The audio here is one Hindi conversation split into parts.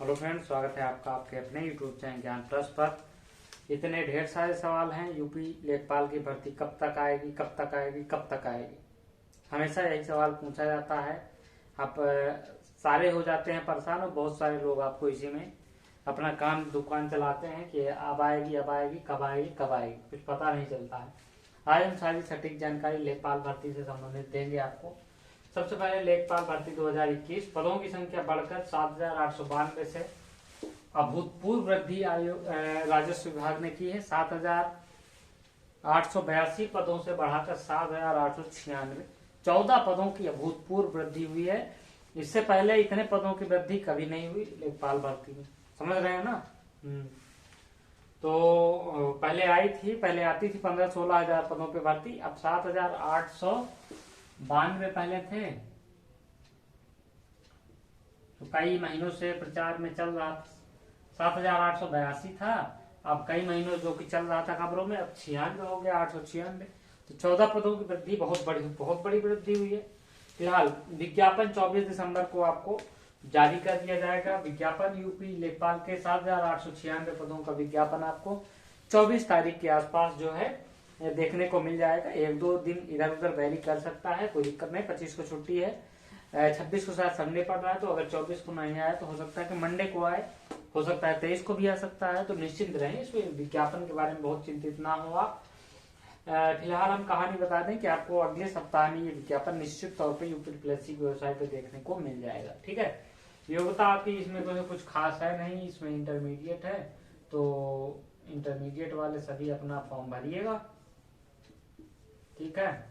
हेलो फ्रेंड्स, स्वागत है आपका आपके अपने यूट्यूब चैनल ज्ञान प्लस पर। इतने ढेर सारे सवाल हैं। यूपी लेखपाल की भर्ती कब तक आएगी, कब तक आएगी, कब तक आएगी, हमेशा यही सवाल पूछा जाता है। आप सारे हो जाते हैं परेशान और बहुत सारे लोग आपको इसी में अपना काम दुकान चलाते हैं कि अब आएगी, अब आएगी, कब आएगी, कब आएगी, कुछ पता नहीं चलता है। आज हम सारी सटीक जानकारी लेखपाल भर्ती से संबंधित देंगे आपको। सबसे पहले लेखपाल भर्ती 2021 पदों की संख्या बढ़कर 7,892 से अभूतपूर्व वृद्धि आयोग राजस्व विभाग ने की है। 7,882 पदों से बढ़ाकर 7,896, 14 पदों की अभूतपूर्व वृद्धि हुई है। इससे पहले इतने पदों की वृद्धि कभी नहीं हुई लेखपाल भर्ती में, समझ रहे हैं ना। तो पहले आती थी 15-16 हजार पदों पे भर्ती, अब 7,892 पहले थे। तो कई महीनों से प्रचार में चल रहा, 7,882 था, अब कई महीनों जो कि चल रहा था खबरों में, अब 96 हो गया, 896। तो 14 पदों की वृद्धि बहुत बड़ी वृद्धि हुई है। फिलहाल विज्ञापन 24 दिसंबर को आपको जारी कर दिया जाएगा। विज्ञापन यूपी लेखपाल के 7,896 पदों का विज्ञापन आपको 24 तारीख के आसपास जो है देखने को मिल जाएगा। 1-2 दिन इधर उधर वेरी कर सकता है, कोई दिक्कत नहीं। 25 को छुट्टी है, 26 को शायद संडे पड़ रहा है, तो अगर 24 को नहीं आया तो हो सकता है कि मंडे को आए, हो सकता है 23 को भी आ सकता है। तो निश्चिंत रहें, इसमें विज्ञापन के बारे में बहुत चिंतित ना हो आप। फिलहाल हम कहानी बता दें कि आपको अगले सप्ताह में ये विज्ञापन निश्चित तौर पे यूपीपीएससी की वेबसाइट पे देखने को मिल जाएगा। ठीक है, योग्यता आपकी इसमें तो कुछ खास है नहीं, इसमें इंटरमीडिएट है, तो इंटरमीडिएट वाले सभी अपना फॉर्म भरिएगा। ठीक है,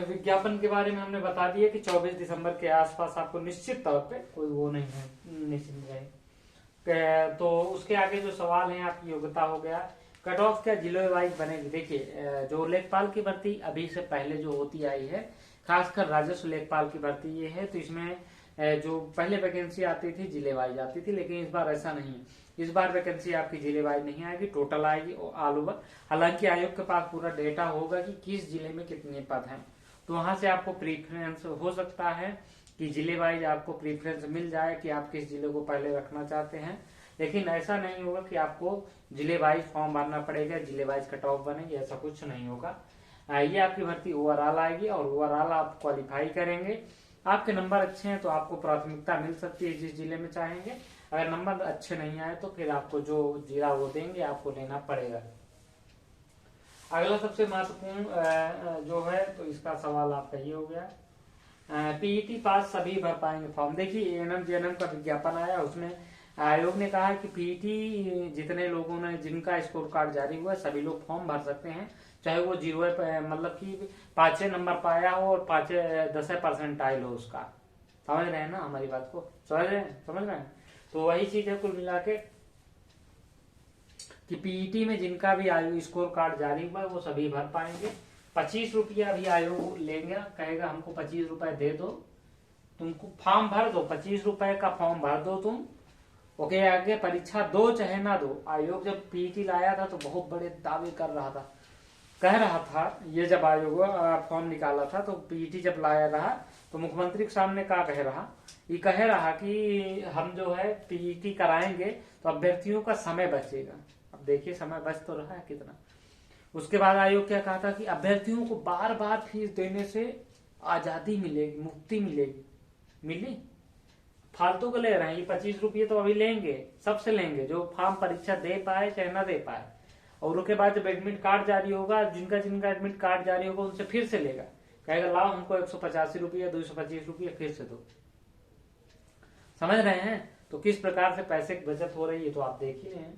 विज्ञापन के बारे में हमने बता दिया कि 24 दिसंबर के आसपास आपको निश्चित तौर पे कोई वो नहीं है, निश्चित रहे। तो उसके आगे जो सवाल है, आपकी योग्यता हो गया, कट ऑफ क्या जिले वाइज बनेगी। देखिए, जो लेखपाल की भर्ती अभी से पहले जो होती आई है, खासकर राजस्व लेखपाल की भर्ती ये है, तो इसमें जो पहले वैकेंसी आती थी जिले वाइज आती थी, लेकिन इस बार ऐसा नहीं है। इस बार वैकेंसी आपकी जिले वाइज नहीं आएगी, टोटल आएगी ऑल ओवर। हालांकि आयोग के पास पूरा डेटा होगा कि किस जिले में कितने पद हैं, तो वहां से आपको प्रीफरेंस हो सकता है कि जिले वाइज आपको प्रीफरेंस मिल जाए कि आप किस जिले को पहले रखना चाहते हैं। लेकिन ऐसा नहीं होगा कि आपको जिले वाइज फॉर्म भरना पड़ेगा, जिले वाइज कट ऑफ बनेगी, ऐसा कुछ नहीं होगा। ये आपकी भर्ती ओवरऑल आएगी और ओवरऑल आप क्वालिफाई करेंगे। आपके नंबर अच्छे हैं तो आपको प्राथमिकता मिल सकती है जिस जिले में चाहेंगे। अगर नंबर अच्छे नहीं आए तो फिर आपको जो जिला वो देंगे आपको लेना पड़ेगा। अगला सबसे महत्वपूर्ण जो है, तो इसका सवाल आपका ये हो गया, पीईटी पास सभी भर पाएंगे फॉर्म। देखिए, एएनएम जेएनएम का विज्ञापन आया, उसमें आयोग ने कहा है कि पीईटी जितने लोगों ने जिनका स्कोर कार्ड जारी हुआ है सभी लोग फॉर्म भर सकते हैं, चाहे वो 0 मतलब कि 5 नंबर पाया हो और 10% हो उसका। समझ रहे हैं ना हमारी बात को, समझ रहे हैं। तो वही चीज है कुल मिला के कि पीईटी में जिनका भी आयु स्कोर कार्ड जारी हुआ है वो सभी भर पाएंगे। 25 रुपया भी आयोग लेंगे, कहेगा हमको 25 रुपए दे दो, तुमको फॉर्म भर दो, 25 रुपए का फॉर्म भर दो तुम, ओके। आगे परीक्षा दो चाहे ना दो। आयोग जब पीईटी लाया था तो बहुत बड़े दावे कर रहा था, कह रहा था, ये जब आयोग फॉर्म निकाला था तो पीईटी जब लाया रहा तो मुख्यमंत्री के सामने क्या कह रहा, ये कह रहा कि हम जो है पीईटी कराएंगे तो अभ्यर्थियों का समय बचेगा। अब देखिए समय बच तो रहा है कितना। उसके बाद आयोग क्या कहा था कि अभ्यर्थियों को बार बार फीस देने से आजादी मिलेगी, मुक्ति मिलेगी। मिली? फालतू को ले रहे हैं। ये 25 रुपये तो अभी लेंगे, सबसे लेंगे जो फॉर्म परीक्षा दे पाए चाहे ना दे पाए, और उसके बाद जब एडमिट कार्ड जारी होगा, जिनका एडमिट कार्ड जारी होगा उनसे फिर से लेगा, कहेगा लाओ हमको 185 रुपये 225 रुपये फिर से दो। समझ रहे हैं? तो किस प्रकार से पैसे की बचत हो रही है तो आप देख ही रहे हैं।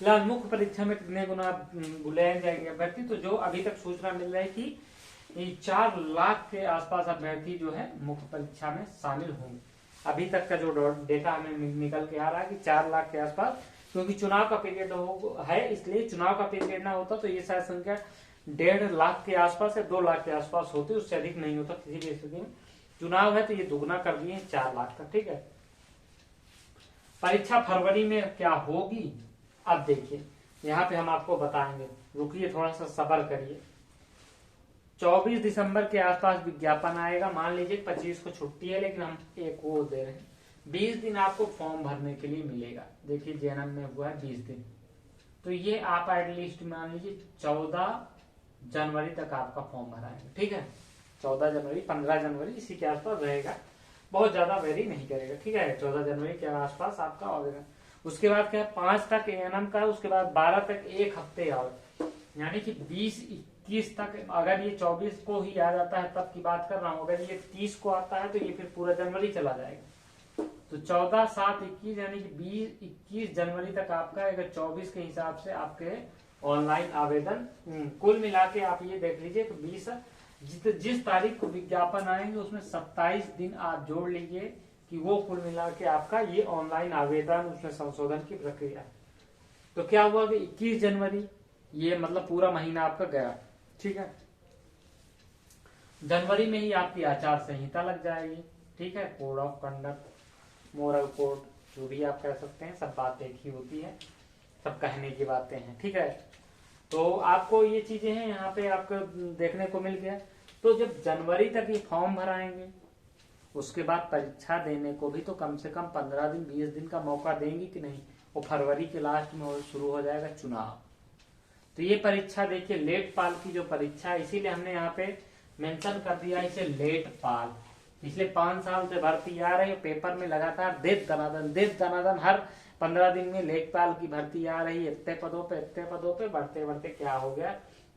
फिलहाल मुख्य परीक्षा में कितने गुना बुलाए जाएंगे अभ्यर्थी, तो जो अभी तक सूचना मिल रही थी 4 लाख के आसपास अभ्यर्थी जो है मुख्य परीक्षा में शामिल होंगे। अभी तक का जो डेटा हमें निकल के आ रहा है कि 4 लाख के आसपास, क्योंकि चुनाव का पीरियड है, इसलिए चुनाव का पीरियड ना होता तो ये शायद संख्या 1.5 लाख के आसपास या 2 लाख के आसपास होती, उससे अधिक नहीं होता किसी भी स्थिति में। चुनाव है तो ये दुगना कर दिए 4 लाख तक। ठीक है, परीक्षा फरवरी में क्या होगी अब देखिए, यहाँ पे हम आपको बताएंगे, रुकिए थोड़ा सा सब्र करिए। 24 दिसंबर के आसपास विज्ञापन आएगा। मान लीजिए 25 को छुट्टी है, लेकिन हम एक वो दे रहे हैं 20 दिन आपको फॉर्म भरने के लिए मिलेगा। देखिए जेएनएम में हुआ है 20 दिन, तो ये आप एटलीस्ट मान लीजिए 14 जनवरी तक आपका फॉर्म भराएंगे, ठीक है। 14 जनवरी 15 जनवरी इसी के आसपास रहेगा, बहुत ज्यादा वेरी नहीं करेगा, ठीक है। 14 जनवरी के आसपास आपका होगा। उसके बाद क्या 5 तक एएनएम का, उसके बाद 12 तक 1 हफ्ते और, यानी कि 20-21 तक। अगर ये 24 को ही आ जाता है तब की बात कर रहा हूँ, अगर ये 30 को आता है तो ये फिर पूरा जनवरी चला जाएगा। तो 14, 7, 21 यानी कि 20-21 जनवरी तक आपका, अगर 24 के हिसाब से आपके ऑनलाइन आवेदन कुल मिला के आप ये देख लीजिए तो 20 जिस तारीख को विज्ञापन आएंगे उसमें 27 दिन आप जोड़ लीजिए कि वो कुल मिला के आपका ये ऑनलाइन आवेदन उसमें संशोधन की प्रक्रिया। तो क्या हुआ कि 21 जनवरी ये मतलब पूरा महीना आपका गया, ठीक है। जनवरी में ही आपकी आचार संहिता लग जाएगी, ठीक है। Code of conduct, moral code, जो भी आप कह सकते हैं, सब बातें एक ही होती है, सब कहने की बातें हैं, ठीक है। तो आपको ये चीजें हैं यहाँ पे आपको देखने को मिल गया। तो जब जनवरी तक ये फॉर्म भराएंगे, उसके बाद परीक्षा देने को भी तो कम से कम 15 दिन 20 दिन का मौका देंगे कि नहीं। वो फरवरी के लास्ट में शुरू हो जाएगा चुनाव। तो ये परीक्षा देखिए लेटपाल की जो परीक्षा है, इसीलिए हमने यहाँ पे मेंशन कर दिया इसे लेटपाल। पिछले 5 साल से भर्ती आ रही है, पेपर में लगातार देव दनादन हर 15 दिन में लेखपाल की भर्ती आ रही है। इतने पदों पे बढ़ते बढ़ते क्या हो गया,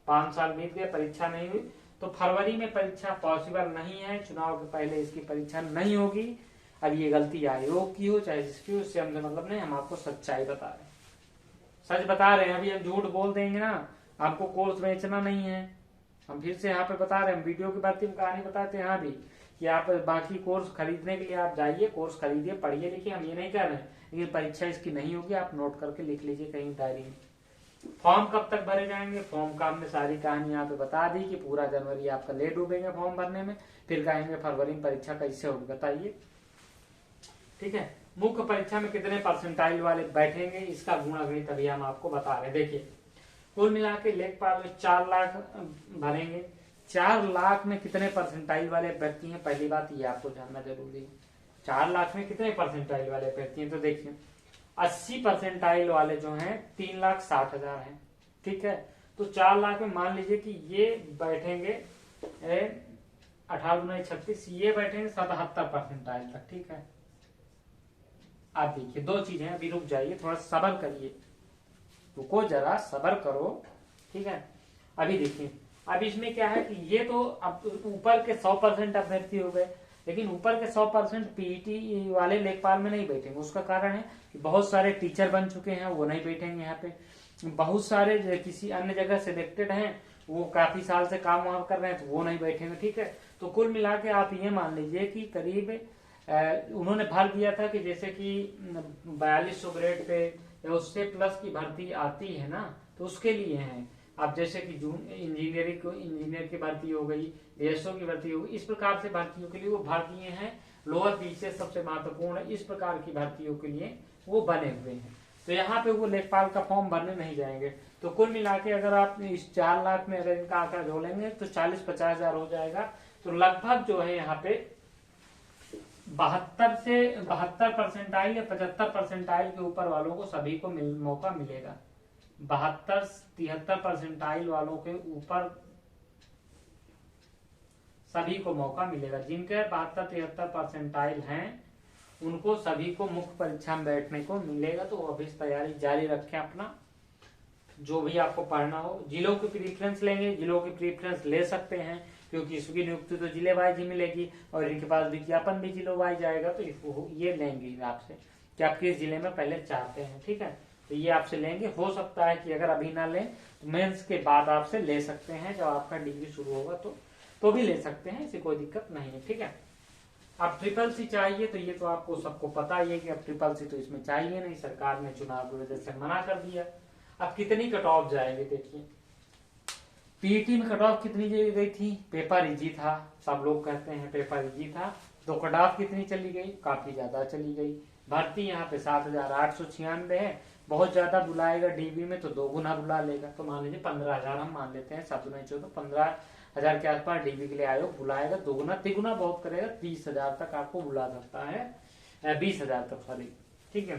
5 साल बीत गए, परीक्षा नहीं हुई। तो फरवरी में परीक्षा पॉसिबल नहीं है, चुनाव के पहले इसकी परीक्षा नहीं होगी। अब ये गलती आयोग की हो चाहे जिसकी हो, उससे हमसे मतलब नहीं, हम आपको सच्चाई बता रहे हैं, सच बता रहे हैं। अभी हम झूठ बोल देंगे ना, आपको कोर्स बेचना नहीं है। हम फिर से यहाँ पे बता रहे हैं, वीडियो की बात कहानी बताते हैं यहाँ भी कि आप बाकी कोर्स खरीदने के लिए आप जाइए, कोर्स खरीदिए, पढ़िए लिखिए, हम ये नहीं कह रहे हैं, लेकिन परीक्षा इसकी नहीं होगी, आप नोट करके लिख लीजिए कहीं डायरी में। फॉर्म कब तक भरे जाएंगे, फॉर्म का हमने सारी कहानी यहाँ पे बता दी कि पूरा जनवरी आपका लेट डूबेंगे फॉर्म भरने में, फिर कहेंगे फरवरी में परीक्षा कैसे होगी बताइए, ठीक है। मुख्य परीक्षा में कितने परसेंटाइल वाले बैठेंगे, इसका गुणागणित अभी हम आपको बता रहे हैं। देखिए कुल मिला के लेखपाल में 4 लाख भरेंगे, 4 लाख में कितने परसेंटाइल वाले अभ्यर्थी हैं, पहली बात ये आपको जानना जरूरी है। 4 लाख में कितने परसेंटाइल वाले अभ्यर्थी हैं, तो देखिए 80 परसेंटाइल वाले जो हैं 3,60,000 हैं, ठीक है। तो 4 लाख में मान लीजिए कि ये बैठेंगे 18×36, ये बैठेंगे 77 परसेंटाइल तक, ठीक है। आप देखिए 2 चीजें, अभी रुक जाइए, थोड़ा सब्र करिए, रुको जरा सब्र करो, ठीक है। अभी देखिए अब इसमें क्या है कि ये तो अब ऊपर के 100% अभ्यर्थी हो गए, लेकिन ऊपर के 100% पीईटी वाले लेखपाल में नहीं बैठेंगे। उसका कारण है कि बहुत सारे टीचर बन चुके हैं, वो नहीं बैठेंगे यहाँ पे। बहुत सारे किसी अन्य जगह सिलेक्टेड हैं, वो काफी साल से काम वहां कर रहे हैं, तो वो नहीं बैठेंगे, ठीक है। तो कुल मिला के आप ये मान लीजिए कि करीब उन्होंने भर दिया था कि जैसे कि 4200 ग्रेड पे या उससे प्लस की भर्ती आती है ना, तो उसके लिए है। अब जैसे कि इंजीनियर की भर्ती हो गई, एएसओ की भर्ती हो गई, इस प्रकार से भर्तियों के लिए वो भर दिए हैं। लोअर पीछे सबसे महत्वपूर्ण है, इस प्रकार की भर्तियों के लिए वो बने हुए हैं। तो यहाँ पे वो लेखपाल का फॉर्म भरने नहीं जाएंगे। तो कुल मिला के अगर आप इस 4 लाख में अगर इनका आंकड़ा जोड़ेंगे तो 40-50 हजार हो जाएगा। तो लगभग जो है यहाँ पे 72 से 72 परसेंटाइल या 75 परसेंटाइल के ऊपर वालों को सभी को मौका मिलेगा। 72-73 परसेंटाइल वालों के ऊपर सभी को मौका मिलेगा। जिनके 72-73 परसेंटाइल हैं उनको सभी को मुख्य परीक्षा में बैठने को मिलेगा। तो अभी तैयारी जारी रखें अपना, जो भी आपको पढ़ना हो। जिलों की प्रीफ्रेंस लेंगे, जिलों की प्रीफ्रेंस ले सकते हैं क्योंकि इसकी नियुक्ति तो जिले वाइज ही मिलेगी और इनके पास विज्ञापन भी जिलों वाइज आएगा। तो ये लेंगे आपसे कि आप किस जिले में पहले चाहते हैं, ठीक है। तो ये आपसे लेंगे। हो सकता है कि अगर अभी ना लें तो मेंस के बाद आपसे ले सकते हैं, जब आपका डिग्री शुरू होगा तो भी ले सकते हैं, इससे कोई दिक्कत नहीं है, ठीक है। अब ट्रिपल-सी चाहिए तो ये तो आपको सबको पता ही है कि अब ट्रिपल-सी तो इसमें चाहिए नहीं, सरकार ने चुनाव की वजह से मना कर दिया। अब कितनी कट ऑफ जाएगी देखिए, पीईटी में कट ऑफ कितनी गई थी, पेपर इजी था, सब लोग कहते हैं पेपर इजी था, तो कट ऑफ कितनी चली गई, काफी ज्यादा चली गई। भर्ती यहाँ पे 7,896 है, बहुत ज्यादा बुलाएगा डीबी में तो 2 गुना बुला लेगा। तो मान लीजिए 15,000 हम मान लेते हैं, 7×14 15,000 के आसपास डीबी के लिए आयोग बुलाएगा। 2 गुना 3 गुना बहुत करेगा, 30,000 तक आपको बुला सकता है। 20,000 तक, सॉरी, ठीक है।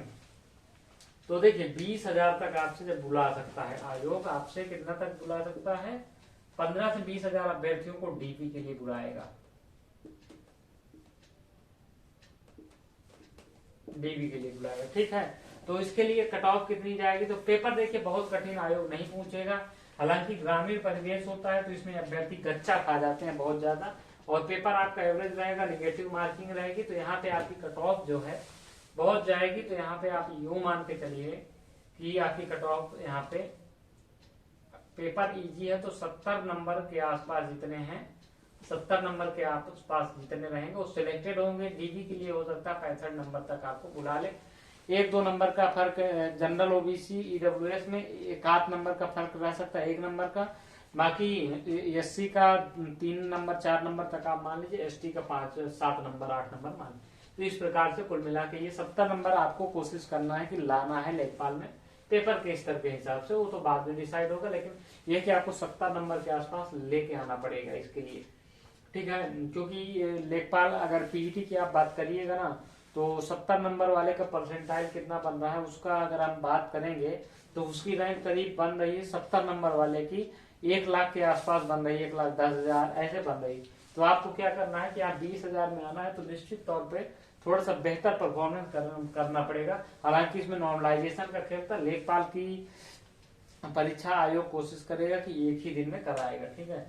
तो देखिए 20,000 तक आपसे जब बुला सकता है आयोग, आपसे कितना तक बुला सकता है, 15 से 20,000 अभ्यर्थियों को डीपी के लिए बुलाएगा, डीबी के लिए बुलाएगा, ठीक है। तो इसके लिए कट ऑफ कितनी जाएगी, तो पेपर देखिए बहुत कठिन आयोग नहीं पूछेगा, हालांकि ग्रामीण परिवेश होता है तो इसमें अभ्यर्थी कच्चा खा जाते हैं बहुत ज्यादा, और पेपर आपका एवरेज रहेगा, निगेटिव मार्किंग रहेगी, तो यहाँ पे आपकी कट ऑफ जो है बहुत जाएगी। तो यहाँ पे आप यूं मान के चलिए कि आपकी कट ऑफ यहाँ पे पेपर इजी है तो 70 नंबर के आसपास जितने हैं, 70 नंबर के आसपास जितने रहेंगे वो सिलेक्टेड होंगे। डीबी के लिए हो सकता है 65 नंबर तक आपको बुला ले, 1-2 नंबर का फर्क जनरल ओबीसी ईडब्ल्यूएस में 1-8 नंबर का फर्क रह सकता है, 1 नंबर का, बाकी एससी का 3 नंबर 4 नंबर तक आप मान लीजिए, एसटी का 5-7 नंबर 8 नंबर मान लीजिए। तो इस प्रकार से कुल मिला के ये 70 नंबर आपको कोशिश करना है कि लाना है लेखपाल में, पेपर के स्तर के हिसाब से वो तो बाद में डिसाइड होगा, लेकिन ये कि आपको 70 नंबर के आसपास लेके आना पड़ेगा इसके लिए, ठीक है। क्योंकि लेखपाल अगर पीईटी की आप बात करिएगा ना, तो 70 नंबर वाले का परसेंटाइल कितना बन रहा है उसका अगर हम बात करेंगे तो उसकी रैंक करीब बन रही है 70 नंबर वाले की 1 लाख के आसपास बन रही है, 1,10,000 ऐसे बन रही। तो आपको क्या करना है कि आप 20,000 में आना है तो निश्चित तौर पे थोड़ा सा बेहतर परफॉर्मेंस करना पड़ेगा। हालांकि इसमें नॉर्मलाइजेशन का खेल था, लेखपाल की परीक्षा आयोग कोशिश करेगा कि एक ही दिन में कराएगा, ठीक है।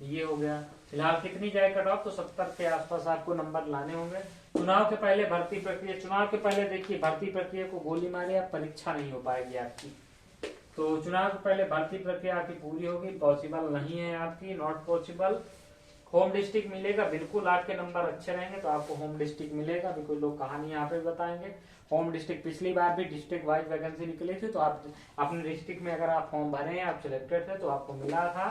ये हो गया। फिलहाल कितनी जाए कट ऑफ, तो 70 के आसपास आपको नंबर लाने होंगे। चुनाव के पहले भर्ती प्रक्रिया, चुनाव के पहले देखिए भर्ती प्रक्रिया को गोली मारे आप परीक्षा नहीं हो पाएगी आपकी, तो चुनाव के पहले भर्ती प्रक्रिया आपकी पूरी होगी, पॉसिबल नहीं है आपकी, नॉट पॉसिबल। होम डिस्ट्रिक्ट मिलेगा, बिल्कुल आपके नंबर अच्छे रहेंगे तो आपको होम डिस्ट्रिक्ट मिलेगा, अभी कोई लोग कहानी यहाँ पे बताएंगे। होम डिस्ट्रिक्ट पिछली बार भी डिस्ट्रिक्ट वाइज वैकेंसी निकली थी, तो आप अपने डिस्ट्रिक्ट में अगर आप फॉर्म भरे हैं, आप सिलेक्टेड थे तो आपको मिला था।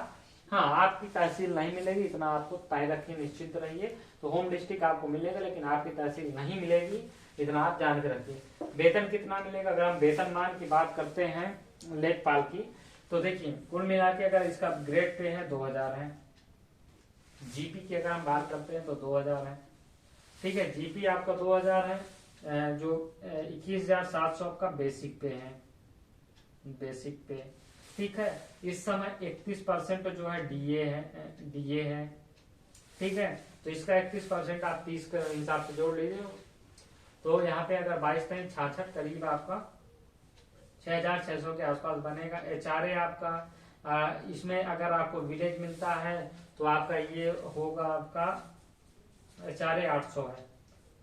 हाँ, आपकी तहसील नहीं मिलेगी, इतना आपको तय रखिए, निश्चित रहिए। तो होम डिस्ट्रिक्ट आपको मिलेगा लेकिन आपकी तहसील नहीं मिलेगी, इतना आप जान के रखिए। वेतन कितना मिलेगा, अगर हम वेतनमान की बात करते हैं लेखपाल की, तो देखिए कुल मिला के अगर इसका ग्रेड पे है 2,000 है, जीपी की अगर हम बात करते हैं तो 2,000 है, ठीक है। जीपी आपका 2,000 है, जो 21,700 का बेसिक पे है, बेसिक पे, ठीक है। इस समय 31% जो है डीए है, ठीक है। तो इसका 31% आप 30 के हिसाब से जोड़ लीजिए, तो यहाँ पे अगर 22-66 करीब आपका 6,600 के आसपास बनेगा। एचआरए आपका इसमें अगर आपको विलेज मिलता है तो आपका ये होगा, आपका एचआरए 800 है,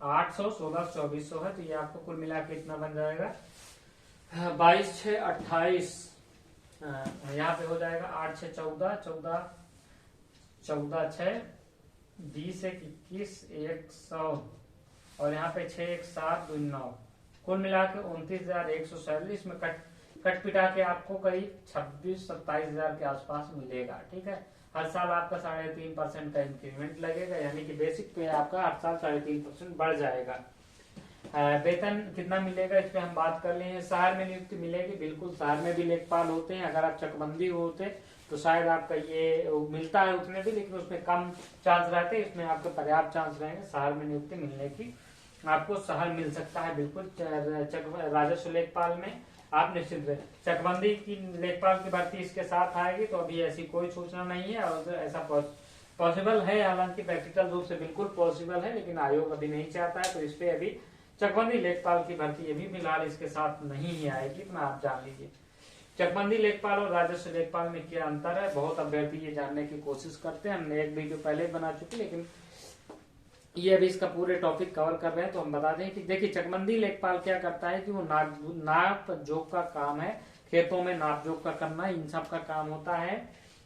800, 1600, 2400 है, तो ये आपको कुल मिला के इतना बन जाएगा 22,628, यहाँ पे हो जाएगा 8,614, 14,6, 20,21, 100, और यहाँ पे 6,1,7,9, कुल मिला के 29,147। इसमें कट पिटा के आपको करीब 26-27,000 के आसपास मिलेगा, ठीक है। हर साल आपका 3.5% का इंक्रीमेंट लगेगा, यानी कि बेसिक पे आपका हर साल 3.5% बढ़ जाएगा। वेतन कितना मिलेगा इस पे हम बात कर ले हैं। शहर में नियुक्ति मिलेगी, बिल्कुल शहर में भी लेखपाल होते हैं, अगर आप चकबंदी होते तो शायद आपका ये मिलता है उसमें भी, लेकिन उसमें कम चांस रहते हैं, इसमें आपको पर्याप्त चांस रहेंगे शहर में नियुक्ति मिलने की, आपको शहर मिल सकता है बिल्कुल। राजस्व लेखपाल में आप निश्चित रहे। चकबंदी की लेखपाल की भर्ती इसके साथ आएगी, तो अभी ऐसी कोई सूचना नहीं है, और ऐसा पॉसिबल है, हालांकि प्रैक्टिकल रूप से बिल्कुल पॉसिबल है, लेकिन आयोग अभी नहीं चाहता है, तो इस पे अभी चकबंदी लेखपाल की भर्ती अभी फिलहाल इसके साथ नहीं ही आएगी, इतना आप जान लीजिए। चकबंदी लेखपाल और राजस्व लेखपाल में क्या अंतर है, बहुत अभ्यर्थी ये जानने की कोशिश करते हैं, हमने एक वीडियो पहले बना चुके, लेकिन ये अभी इसका पूरे टॉपिक कवर कर रहे हैं, तो हम बता दें कि देखिए चकबंदी लेखपाल क्या करता है कि वो नाप जोक का काम है, खेतों में नाप जोक का करना, इन सब का काम होता है।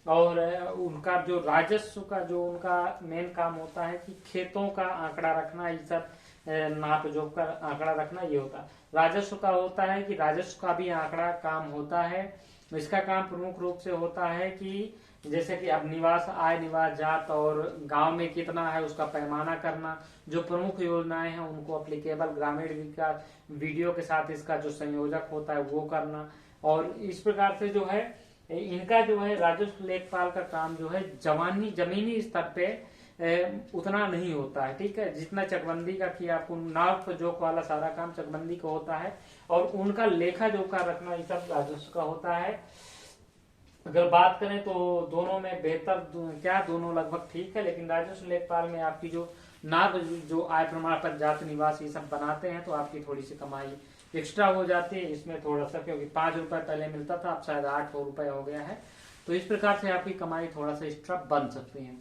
और उनका जो राजस्व का जो उनका मेन काम होता है कि खेतों का आंकड़ा रखना, ये सब नाप जोक का आंकड़ा रखना, ये होता है। राजस्व का होता है कि राजस्व का भी आंकड़ा काम होता है, इसका काम प्रमुख रूप से होता है कि जैसे कि अब निवास आय, निवास जात और गांव में कितना है उसका पैमाना करना, जो प्रमुख योजनाएं हैं उनको अप्लीकेबल ग्रामीण विकास वीडियो के साथ इसका जो संयोजक होता है वो करना। और इस प्रकार से जो है इनका जो है राजस्व लेखपाल का काम जो है जमीनी स्तर पे उतना नहीं होता है। ठीक है, जितना चकबंदी का किया आपको नाप जोक वाला सारा काम चकबंदी का होता है, और उनका लेखा जोखा रखना ये सब राजस्व का होता है। अगर बात करें तो दोनों में बेहतर क्या, दोनों लगभग ठीक है, लेकिन राजस्व लेखपाल में आपकी जो नाप जो आय प्रमाण पत्र, जाति निवास ये सब बनाते हैं तो आपकी थोड़ी सी कमाई एक्स्ट्रा हो जाती है इसमें थोड़ा सा, क्योंकि 5 रुपए पहले मिलता था, अब शायद 8 रुपए हो गया है। तो इस प्रकार से आपकी कमाई थोड़ा सा एक्स्ट्रा बन सकती है।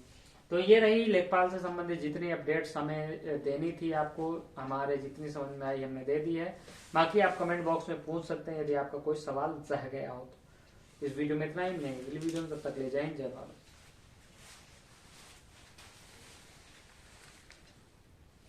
तो ये रही लेखपाल से संबंधित जितनी अपडेट्स हमें देनी थी आपको, हमारे जितनी समझ में आई हमने दे दी है। बाकी आप कमेंट बॉक्स में पूछ सकते हैं यदि आपका कोई सवाल रह गया हो तो। इस वीडियो में इतना ही, मिलेंगे अगली वीडियो में, तब तक ले जय हिंद जय भारत।